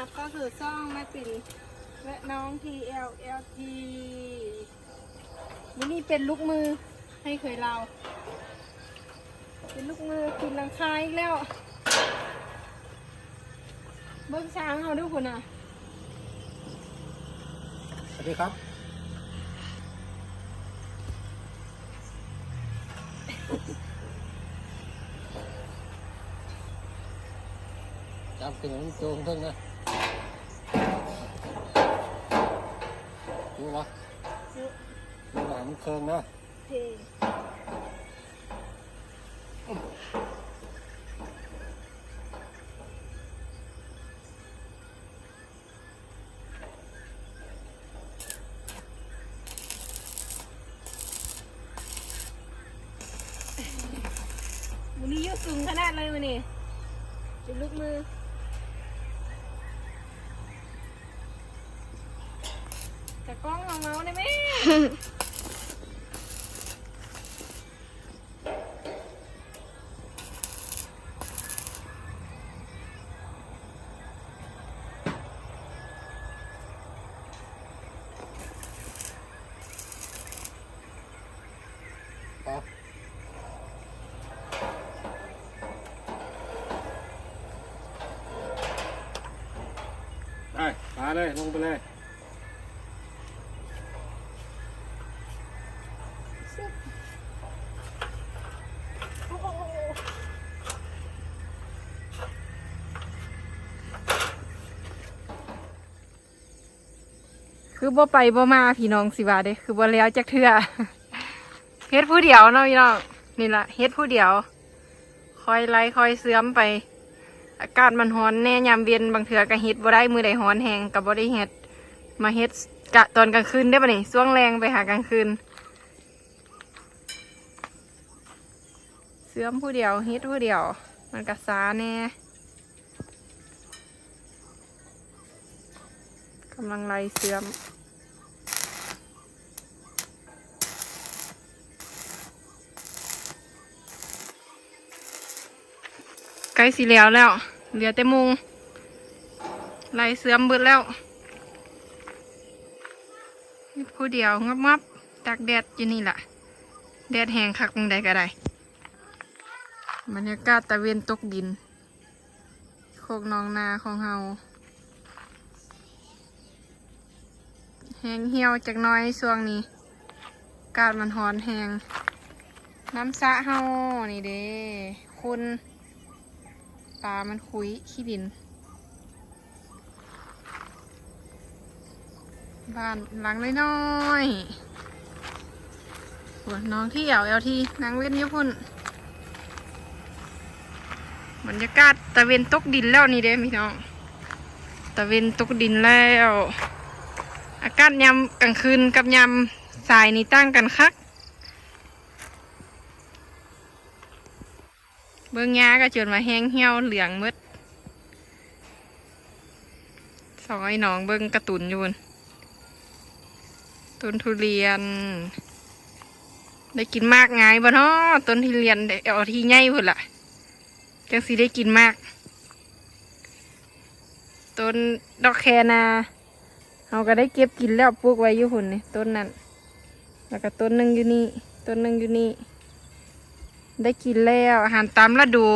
รับก็คือซ่องแม่ปิ่นและน้อง TLLT วันนี้เป็นลูกมือให้เคยเราเป็นลูกมือกินหลังคาอีกแล้วเบิ้งช้างเอาดูคุณอ่ะสวัสดีครับจับถึงโจงทึ่งนะดูวะดูหลังมันเคิงนะวันนี้ยกสูงขนาดเลยวันนี้เป็นลูกมือแต่กล้องเงาได้ไหมได้มาเลยลงไปเลยคือบ่ไปบ่มาพี่น้องสิว่าเด้คือบ่แล้วจักเทื่อเฮ็ดผู้เดียวเนาะพี่น้องนี่ล่ะเฮ็ดผู้เดียวคอยไล่คอยเสื่อมไปอากาศมันร้อนแน่ยามเย็นบางเทื่อก็เฮ็ดบ่ได้มื้อใดร้อนแฮงก็บ่ได้เฮ็ดมาเฮ็ดกะตอนกลางคืนได้ป่ะนี่ช่วงแรงไปหากลางคืนเสื่อมผู้เดียวเฮ็ดผู้เดียวมันก็ช้าแน่กำลังไล่เสื่อมใกล้สิแล้วเหลือแต่มุงไล่เสื่อมเบิดแล้วผู้เดียวงับตากแดดอยู่นี่แหละแดดแห้งคักมึงใดก็ได้บรรยากาศตะเวนตกดินโคกนองนาของเฮาแห้งเหี่ยวจากน้อยช่วงนี้อากาศมันร้อนแห้งน้ำสระเฮานี่เด้คุณปลามันคุยขี้ดินบ้านหลังน้อยๆน้องที่เอลทีนางเล่นญี่ปุ่นบรรยากาศตะเวนตกดินแล้วนี่เด้พี่น้องตะเวนตกดินแล้วอากาศยามกลางคืนกับยามสายนี่ตั้งกันคักเบื้องยาก็จนมาแห้งเหี่ยวเหลืองมืดสองไอ้น้องเบื้องกระตุนอยู่บนต้นทุเรียนได้กินมากไงบ่เนาะต้นทุเรียนเอาที่ใหญ่พุ่นล่ะจังสิได้กินมากต้นดอกแคนาเราก็ได้เก็บกินแล้วปลูกไว้อยู่พุ่นนี่ต้นนั้นแล้วก็ต้นหนึ่งอยู่นี่ต้นหนึ่งอยู่นี่ได้กินแล้วอาหารตามฤดู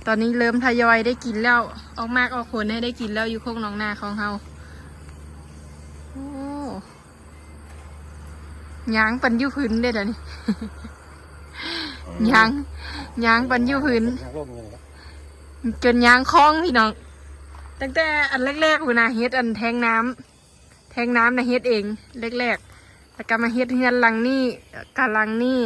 ตอนนี้เริ่มทยอยได้กินแล้วออกมากออกผลให้ได้กินแล้วอยู่โคกหนองนาของเฮาโอ้ยางปันยุพื้นได้แล้วนี่ ยางปันยุพื้นจนยางคล้องพี่น้องตั้งแต่อันแรกๆเลยนะเฮ็ดอันแทงน้ำนะเฮ็ดเองแรกๆแล้วก็มาเฮ็ดเฮือนหลังนี่กะหลังนี่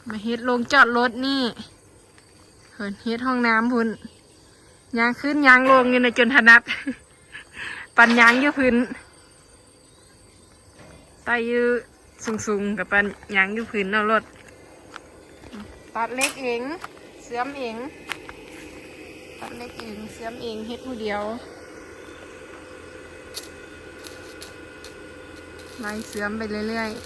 มาเฮ็ดลงจอดรถนี่เฮ็ดห้องน้ำพุ่นยางขึ้นยางลงอยู่ในจนถนัด ปันยางอยู่พื้นไตยืสูงกับปันยางอยู่พื้นเอารถตัดเล็กเองเสื่อมเองตัดเล็กเองเสื่อมเองเฮ็ดผู้เดียวไล่เสื่อมไปเรื่อยๆ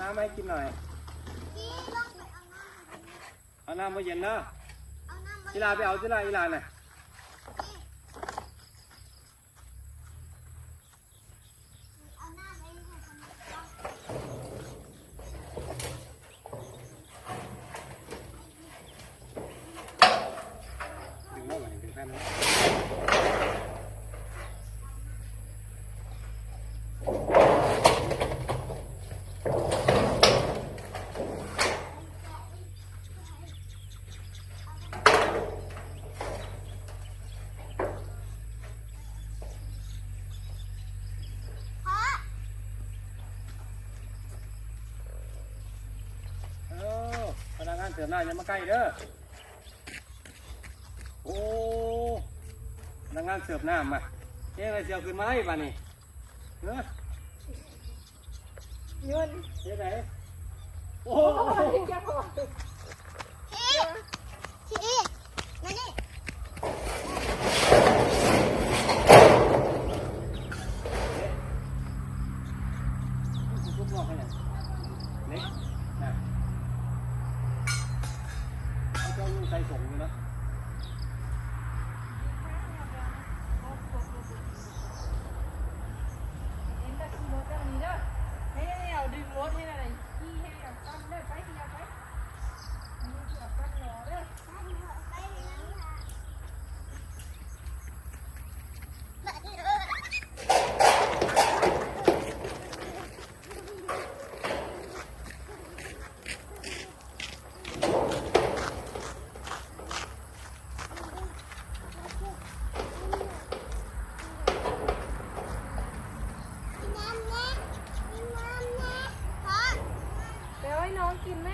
น้ำให้กินหน่อยเอาน้ำมาเย็นนะอีลาไปเอาที่ไรอีลาน่ะดึงว่ามันถึงแค่นั้นพนักงานเสิร์ฟหน้าอย่ามาใกล้เด้อโอ้พนักงานเสิร์ฟหน้ามาเฮ้ยอะไรเสียวขึ้นมาไอ้บ้านี่เฮ้ย เงิน เฮ้ยไหนโอ้ จะพอ พี่มานี่ ทุบงอกให้หน่อยเล็กนะเขาเจ้ายุ่งใส่ส่งอยู่นะ ดึงรถให้อะไรขี้ให้กับตั้มได้ไปเดียวไปมีเสือตั้งรอเด้อ เดี๋ยวให้น้องกินไหม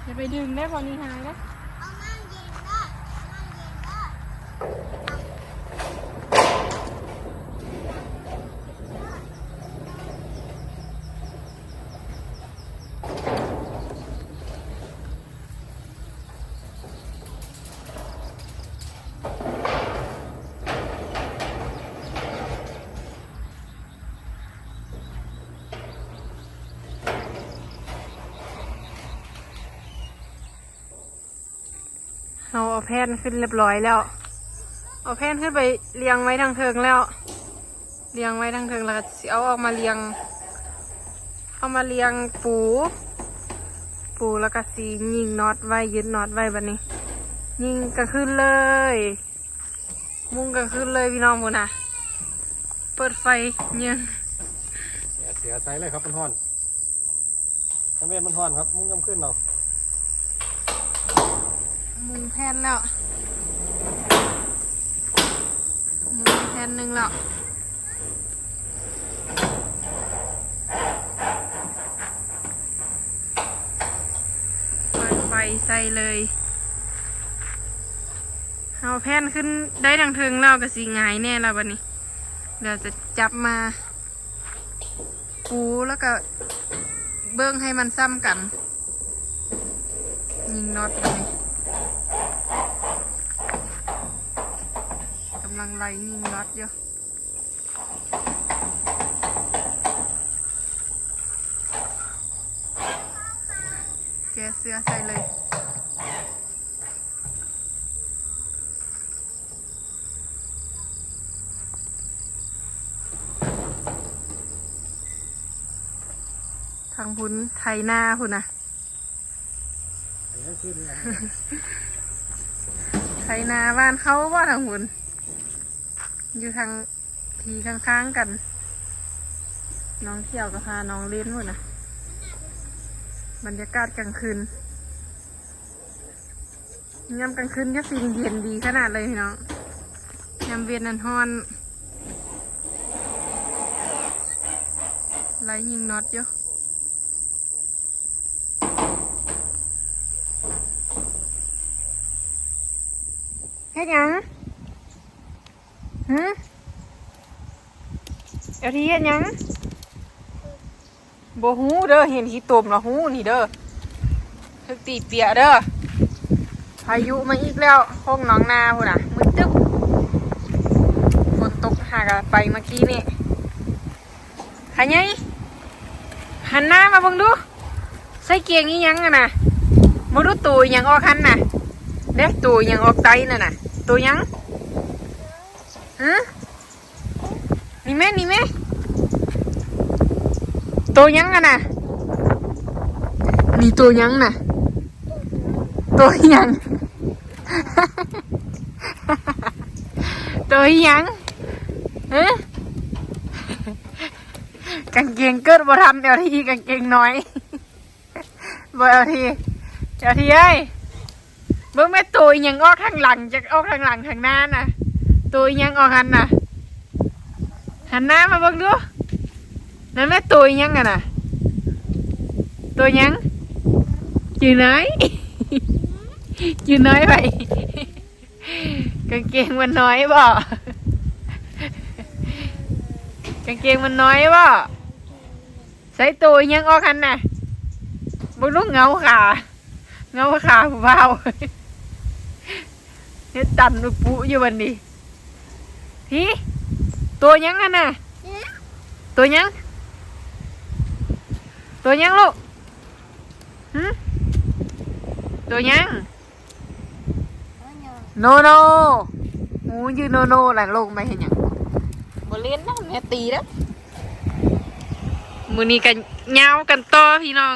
อย่าไปดึงได้พอนี้หายนะเอาแผ่นขึ้นเรียบร้อยแล้วเอาแผ่นขึ้นไปเรียงไว้ทางเทิงแล้วเรียงไว้ทางเทิงแล้วก็เอาออกมาเรียงปูแล้วก็สียิงน็อตไว้ยึดน็อตไว้แบบนี้ยิงก็ขึ้นเลยมุ้งก็ขึ้นเลยพี่น้องบุญนะเปิดไฟยิง เสียใจเลยครับมันฮ้อนจำเป็นมันฮ้อนครับมุ้งย่ำขึ้นเรา มุงแผ่นแล้วมุงแผ่นหนึ่งแล้วเปิดไฟใส่เลยเอาแผ่นขึ้นได้ทางเทิงแล้วก็สีหงายแน่แล้วบัดนี้เดี๋ยวจะจับมาปูแล้วก็เบิ้งให้มันซ้ำกันยิงน็อตบัดนี้กำลังไล่ยิงน็อตอยู่แกะเสื้อใส่เลยทางพุ้นไทยหน้าพุ่นนะไทยนาบ้านเขาว่าทางพุ้นอยู่ทางทีข้างๆกันน้องเที่ยวกับพาน้องเล่นพุ่นนะบรรยากาศกลางคืนยามกลางคืนก็ฟินเย็นดีขนาดเลยพี่น้องยามเวียนนันฮอน ไล่ยิงน็อตอยู่เฮ็ดหยังหือเอาที่เฮ็ดหยังบ่ฮู้เด้อเห็นขี้ตมแล้วฮู้นี่เด้อถึกตีเปียเด้อพายุมาอีกแล้วห้องหนองนาพุ่นน่ะมืดตึ๊บฝนตกหากะไปเมื่อกี้นี่หาไงหันหน้ามาเบิ่งดูใส่เกียงอีหยังอะน่ะบ่รู้ตัวอีหยังออกหันน่ะเด้ตัวอีหยังออกไตนั่นน่ะตัวหยังฮะนี่แม่นี่แม่ตัวหยังอะน่ะนี่ตัวหยังน่ะตัวหยัง ตัวหยังฮะกางเกงเกิดบ่ทำเดี๋ยวทีกางเกงน้อยบ่เอาทีเดี๋ยวทีเอ้ยเบิ่งแม่ตัวหยังออกข้างหลังจะออกข้างหลังข้างหน้าน่ะตัวหยังออกหันน่ะหันหน้ามาเบิ่งดูนั่นแม่ตัวหยังอะน่ะตัวหยังอยู่ไหน อยู่น้อยไปกางเกงมันน้อยบ่กางเกงมันน้อยบ่ใส่ตัวยังออกคันน่ะบุลุกเงาขาผู้เบาเนี่ยตันอุปุอยู่วันนี้พี่ตัวยังอันน่ะตัวยังลูกหืมตัวยังโนหมูยืนโนหลังลงไปเห็นยังบ่เล่นนะแม่ตีแล้วมือนี้กันยาวกันต่อพี่น้อง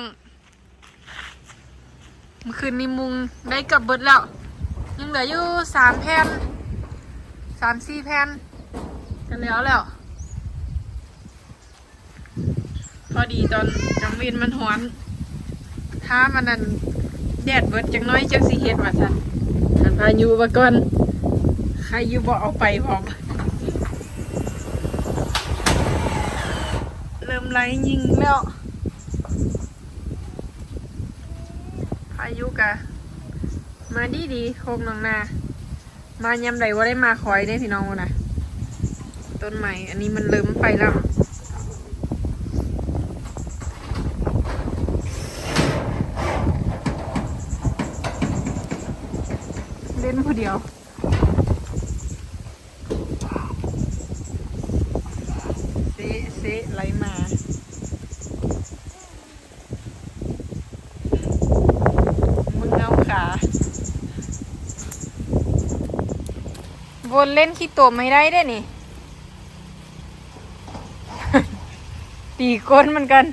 เมื่อคืนนี้มุงได้กับเบิดแล้วยังเหลืออยู่3 แผ่น3-4 แผ่นกันแล้วพอดีตอนกลางเวียนมันฮ้อนถ้ามันนั่นแดดเบิดจังน้อยจังสิเฮ็ดว่าซั่นหันพายุมาก่อนใครอยู่บ่เอาไปพร้อมเริ่มไล่ยิงแล้วพายุกะมาดีโคงหนองนามายามใดว่าได้มาคอยได้พี่น้องนะต้นใหม่อันนี้มันเริ่มไปแล้วเล่นผู้เดียวเซไหลมามึงเอาขาวนเล่นขี้ตัวไม่ได้ด้วยนี่ ตีก้นเหมือนกัน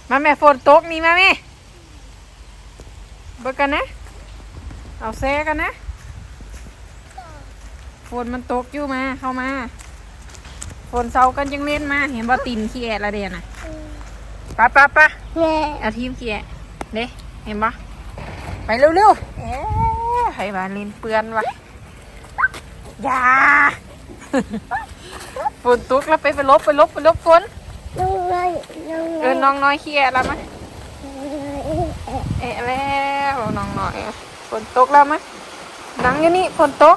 มาแม่ฝนตกนี่มาแม่เบิกกันนะเอาแซ่กันนะฝนมันตกอยู่มาเข้ามาฝนเศร้ากันจังเล่นมาเห็นบ่ตีนขี้แอะละเดียนะปะเอาทีมขี้แอะเด้เห็นบ่ไปเร็วๆให้บ้านเล่นเปื้อนวะอย่า ฝนตกแล้วไปลบฝนน้องน้อยขี้แอะแล้วมั้ยแอะแล้วน้องน้อยฝนตกแล้วมั้ยนั่งอยู่นี่ฝนตก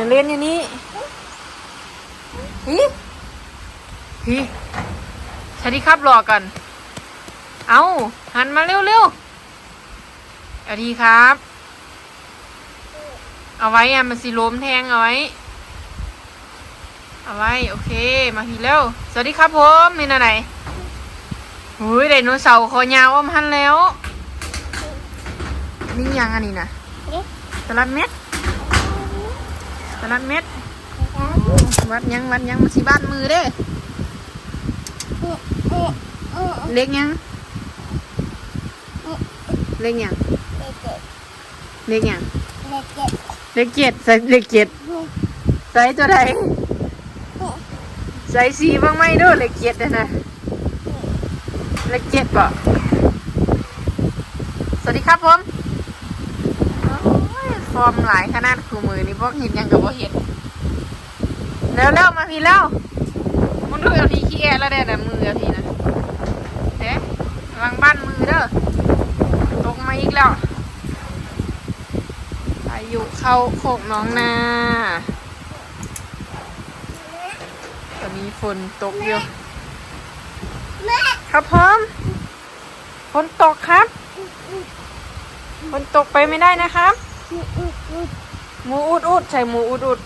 เล่นอยู่นี่พี่สวัสดีครับรอกันเอาหันมาเร็วสวัสดีครับเอาไว้อะมันสิล้มแทงเอาไว้โอเคมาพี่เร็วสวัสดีครับผมมีอะไรหูยไดโนเสาร์คอยาวอ้อมหันแล้วนี่ยังอันนี้นะตลัดเม็ดวัดยังมาสิบ้านมือเด้เล็กยังเล็ก7ใส่เล็ก7ใส่ตัวใดใส่สีบ้างไหมด้วยเล็ก7นะเล็ก7ป่ะสวัสดีครับผมฟอร์มหลายขนาดคู่มือนี่พวกเห็นยังกับพวกเห็นแล้วมาพี่แล้วมุ ดูเอาทีขี้แอแล้วได้แต่มือเอาทีนะเด้ระวังบ้านมือเด้อตกมาอีกแล้วพายุเข้าโคกน้องนาตอนนี้ฝนตกอยู่ แม่ ครับพร้อมฝนตกครับฝนตกไปไม่ได้นะครับหมูอุดอุดใส่หมูอุดอุด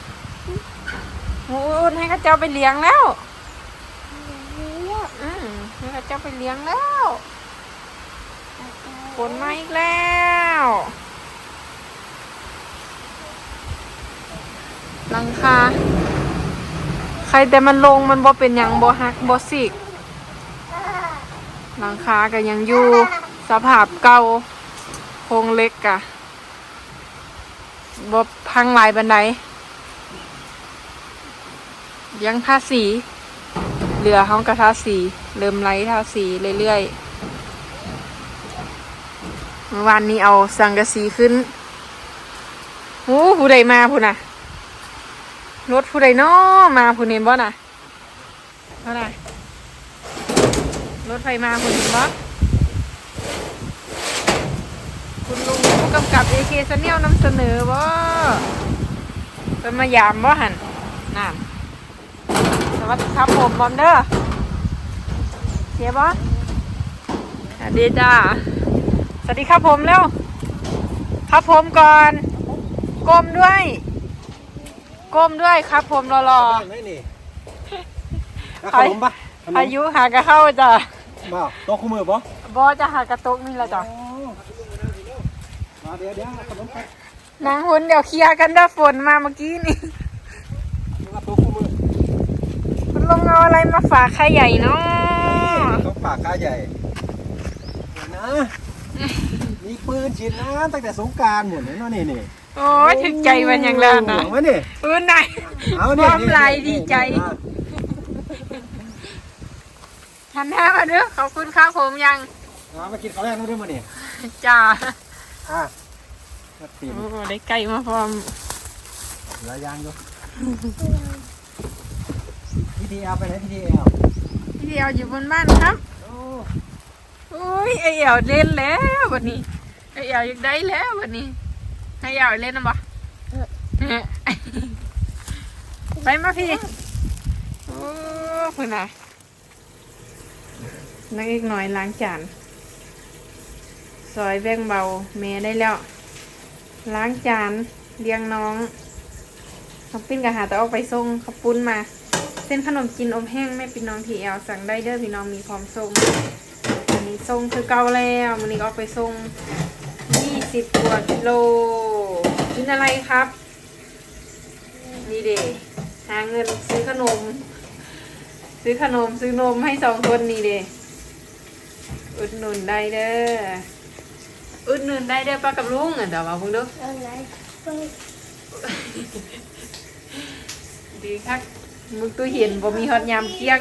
หมูอุดอุดให้ข้าเจ้าไปเลี้ยงแล้วให้ข้าเจ้าไปเลี้ยงแล้วฝนมาอีกแล้วหลังคาใครแต่มันลงมันบ่เป็นหยังบ่หักบ่สิกหลังคาก็ยังอยู่สภาพเก่าโครงเล็กกะบ่พังหลายบันไดยังทาสีเหลือห้องกระทาสีเริ่มไล่ทาสีเรื่อยๆเมื่อวานนี้เอาสังกะสีขึ้นผู้ใดมาผู้น่ะรถผู้ใดน้อมาผู้เห็นบ่น่ะเท่าไหร่รถไฟมาผู้เห็นบ่คุณลุงผู้กำกับ AK Channel นำเสนอบ่เป็นมายามบ่หันนั่นสวัสดีครับผมบอมเด้อเสียบ่สวัสดีจ้าสวัสดีครับผมเร็วครับผมก่อนก้มด้วยครับผมรอ ไม่นี่ ๆ ขนมปะ อายุหากระเข้าจ้ะ บ่โต๊ะคู่มือปะ บอจะหากระตุกนี่ละจ้ะ เดี๋ยวขนมไป นางหุ่นเดี๋ยวเคลียร์กันเด้อฝนมาเมื่อกี้นี่ โต๊ะคู่มือ คุณลุงเอาอะไรมาฝากใครใหญ่เนาะ ต้องฝากกาใหญ่นะมีปืนฉีดน้ำตั้งแต่สงกรานต์หมดเลยเนาะนี่ โอ้ยถึกใจมันอย่างแล้วนะ เอามานี่ ปืนไหน เอา พ นี่ ร้อมลายดีใจหันหน้ามาเด้อขอบคุณครับผมยัง มากินข้าวแรกนู่นด้วยมาเนี่ย จ้า ตีน โอ้ได้ไก่มาพร้อม หลายอย่างอยู่พี่ทีเอลไปไหนพี่ทีเอล พี่เดียวอยู่บนบ้านครับโอ้ยไอเอ๋วเล่นแล้ววันนี้ไอเอ๋วยังได้แล้ววันนี้ให้เอ๋วเล่นนะบ่ไปมาพี่โอ้เพื่อนน่ะนักอีกหน่อยล้างจานซอยแบ่งเบาเมย์ได้แล้วล้างจานเลี้ยงน้องขับปิ้นกับหาแต่ออกไปส่งขับปุ้นมาเส้นขนมจีนอมแห้งแม่พี่น้องทีเอลสั่งได้เด้อพี่น้องมีพร้อมส่งอันนี้ส่งคือเก่าแล้ววันนี้ก็ออกไปส่ง20 กว่ากิโลกินอะไรครับนี่เด้หาเงินซื้อขนมซื้อนมให้2 คนนี่เด้อุดหนุนได้เด้อป้ากับลุงเดี๋ยวมาพูดดู อะไรไป ดีครับมึงตู้เย็นบ่มีฮอตยามเกี้ยง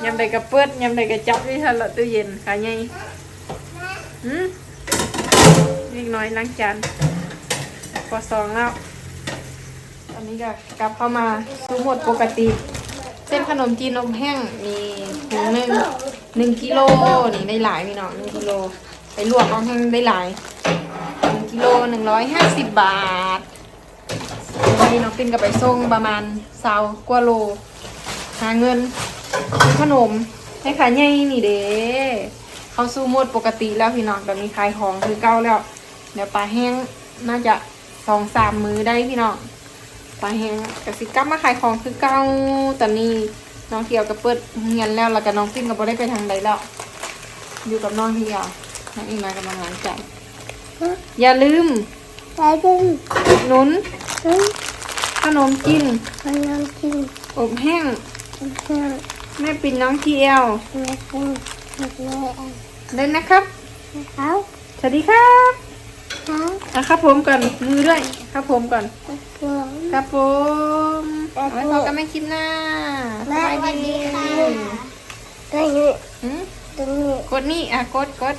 ยามใดกระเปิดยามใดกระจับนี่ทันละตู้เย็นค่ะไงเล็กน้อยล้างจานพอ2แล้วอันนี้ก็กลับเข้ามาทุกหมดปกติเส้นขนมจีนนมแห้งมีถุง1 กิโลนี่ได้หลายพี่น้อง1 กิโลไปลวกเอาให้ได้หลาย1 กิโล150 บาทนี่น้องปิ้นกับไปส่งประมาณ20 กว่าโลหาเงินซื้อขนมให้ขายใหญ่นี่เด้เขาสู้หมดปกติแล้วพี่น้องตอนนี้ขายของคือเก่าแล้วเดี๋ยวปลาแห้งน่าจะ2-3 มื้อได้พี่น้องปลาแห้งกับสิกลับมาขายของคือเก่าตอนนี้น้องเที่ยวกับเปิดเงินแล้วแล้วกับน้องปิ้นก็บ่ได้ไปทางใดแล้วอยู่กับน้องเที่ยวน้องอีมากำลังล้างจานอย่าลืม ไปดึง อุดหนุน ดึง ขนมจีน มันนอนกิน อบแห้ง เพื่อน แม่ปิ่นน้องทีเอล แม่กินหมดเลยอัน เล่นนะครับ เขา สวัสดีครับ เขา ครับผมก่อนมือด้วยครับผมก่อน เพื่อน ครับผมเอาไว้พอกันไม่คลิปหน้าส แม่ บาย สวัสดี ดี ค่ะตรงนี้ หืม ตรงนี้ กดนี่กด